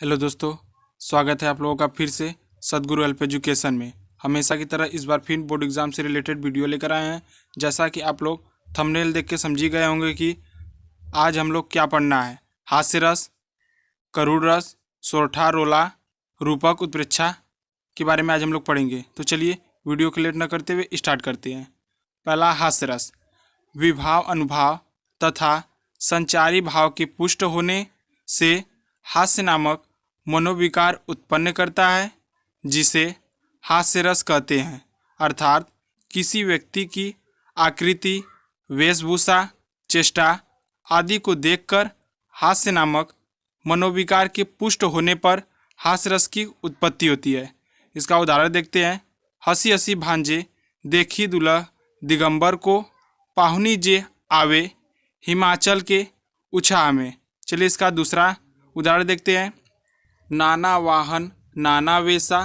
Hello दोस्तों, स्वागत है आप लोगों का फिर से सदगुरु हेल्प एजुकेशन में। हमेशा की तरह इस बार फिर बोर्ड एग्ज़ाम से रिलेटेड वीडियो लेकर आए हैं। जैसा कि आप लोग थंबनेल देख के समझ ही गए होंगे कि आज हम लोग क्या पढ़ना है। हास्य रस, करुण रस, सोरठा, रोला, रूपक, उत्प्रेक्षा के बारे में आज हम लोग पढ़ेंगे। तो चलिए वीडियो को लेट न करते हुए स्टार्ट करते हैं। पहला, हास्य रस। विभाव, अनुभाव तथा संचारी भाव के पुष्ट होने से हास्य नामक मनोविकार उत्पन्न करता है, जिसे हास्य रस कहते हैं। अर्थात किसी व्यक्ति की आकृति, वेशभूषा, चेष्टा आदि को देखकर हास्य नामक मनोविकार के पुष्ट होने पर हास्य रस की उत्पत्ति होती है। इसका उदाहरण देखते हैं। हंसी हंसी भांजे देखी दुल्हा दिगंबर को, पाहुनी जे आवे हिमाचल के उछाह में। चलिए इसका दूसरा उदाहरण देखते हैं। नाना वाहन नाना वेशा,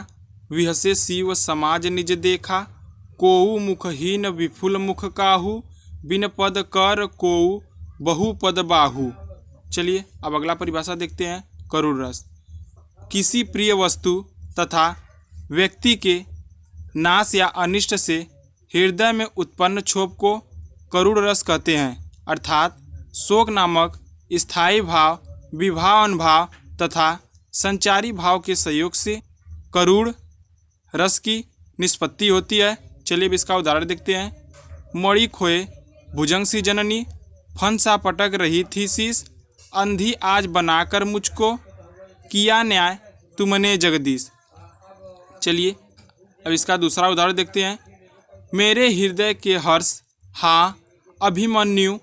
विहसे शिव समाज निज देखा, कोऊ मुखहीन विफुल मुख काहू, बिन पद कर कोऊ बहु पद बाहू। चलिए अब अगला परिभाषा देखते हैं। करुण रस। किसी प्रिय वस्तु तथा व्यक्ति के नाश या अनिष्ट से हृदय में उत्पन्न क्षोभ को करुण रस कहते हैं। अर्थात शोक नामक स्थायी भाव, विभाव, अनुभाव तथा संचारी भाव के सहयोग से करुण रस की निष्पत्ति होती है। चलिए अब इसका उदाहरण देखते हैं। मणि खोए भुजंग सी जननी, फन सा पटक रही थी शीश, अंधी आज बनाकर मुझको, किया न्याय तुमने जगदीश। चलिए अब इसका दूसरा उदाहरण देखते हैं। मेरे हृदय के हर्ष हाँ अभिमन्यु,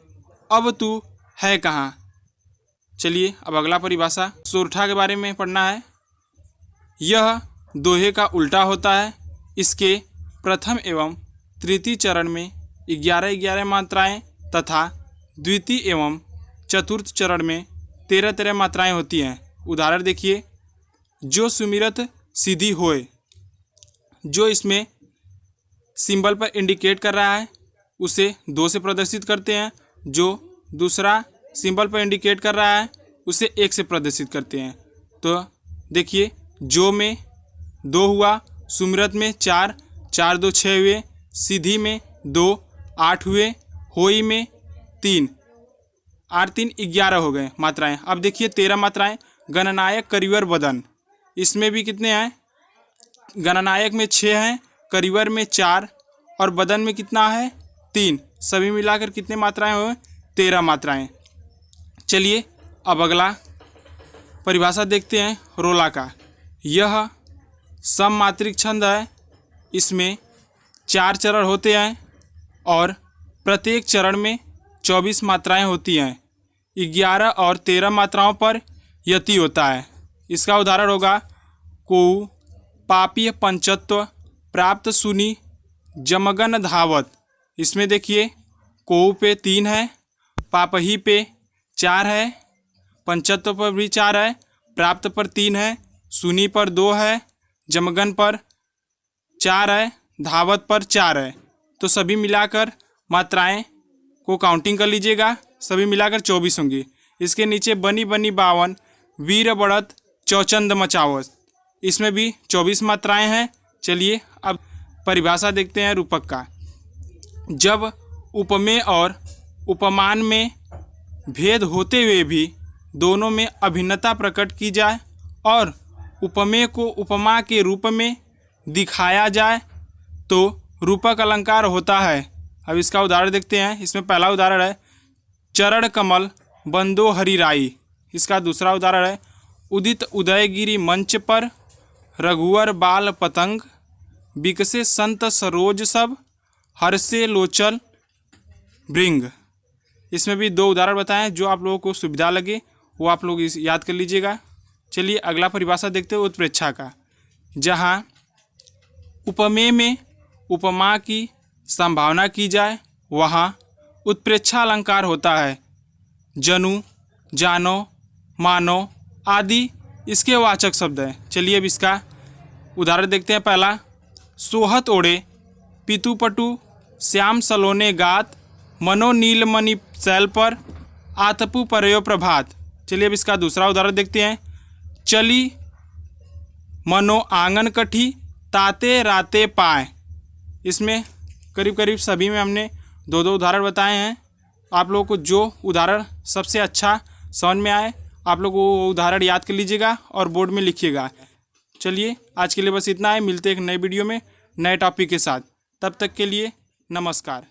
अब तू है कहाँ। चलिए अब अगला परिभाषा सोरठा के बारे में पढ़ना है। यह दोहे का उल्टा होता है। इसके प्रथम एवं तृतीय चरण में 11-11 मात्राएं तथा द्वितीय एवं चतुर्थ चरण में 13-13 मात्राएं होती हैं। उदाहरण देखिए। जो सुमिरत सीधी होए, जो इसमें सिंबल पर इंडिकेट कर रहा है उसे 2 से प्रदर्शित करते हैं। जो दूसरा सिंबल पर इंडिकेट कर रहा है उसे 1 से प्रदर्शित करते हैं। तो देखिए, जो में 2 हुआ, सुमिरत में 4, 4 2 6 हुए, सीधी में 2 8 हुए, होई में 3, 8 3 11 हो गए मात्राएं। अब देखिए 13 मात्राएं। गणनायक करिवर बदन, इसमें भी कितने हैं? गणनायक में 6 हैं, करिवर में 4 और बदन में कितना है? 3। सभी मिलाकर कितने मात्राएं हुए? 13 मात्राएं। चलिए अब अगला परिभाषा देखते हैं रोला का। यह सममात्रिक छंद है। इसमें 4 चरण होते हैं और प्रत्येक चरण में 24 मात्राएं होती हैं। 11 और 13 मात्राओं पर यति होता है। इसका उदाहरण होगा। कोऊ पापी पंचत्व प्राप्त सुनी जमगन धावत। इसमें देखिए, कोऊ पे 3 है, पापही पे 4 है, पंचत्व पर भी 4 है, प्राप्त पर 3 है, सुनी पर 2 है, जमगन पर 4 है, धावत पर 4 है। तो सभी मिलाकर मात्राएं को काउंटिंग कर लीजिएगा। सभी मिलाकर 24 होंगी। इसके नीचे बनी बनी बावन, वीर बढ़त चौचंद मचावत, इसमें भी 24 मात्राएं हैं। चलिए अब परिभाषा देखते हैं रूपक का। जब उपमेय और उपमान में भेद होते हुए भी दोनों में अभिन्नता प्रकट की जाए और उपमेय को उपमा के रूप में दिखाया जाए तो रूपक अलंकार होता है। अब इसका उदाहरण देखते हैं। इसमें पहला उदाहरण है चरण कमल बंदो हरिराई। इसका दूसरा उदाहरण है उदित उदयगिरी मंच पर, रघुवर बाल पतंग, बिकसे संत सरोज सब, हर्षे लोचल भृंग। इसमें भी 2 उदाहरण बताएं। जो आप लोगों को सुविधा लगे वो आप लोग याद कर लीजिएगा। चलिए अगला परिभाषा देखते हैं उत्प्रेक्षा का। जहां उपमेय में उपमा की संभावना की जाए वहां उत्प्रेक्षा अलंकार होता है। जनु, जानो, मानो आदि इसके वाचक शब्द हैं। चलिए अब इसका उदाहरण देखते हैं। पहला, सोहत ओढ़े पितुपटु श्याम सलोने गात, मनो नीलमणि शैल पर आतपु परयो प्रभात। चलिए अब इसका दूसरा उदाहरण देखते हैं। चली मनो आंगन कठी ताते राते पाए। इसमें करीब करीब सभी में हमने दो दो उदाहरण बताए हैं। आप लोगों को जो उदाहरण सबसे अच्छा समझ में आए आप लोग वो उदाहरण याद कर लीजिएगा और बोर्ड में लिखिएगा। चलिए आज के लिए बस इतना है, मिलते हैं एक नए वीडियो में नए टॉपिक के साथ। तब तक के लिए नमस्कार।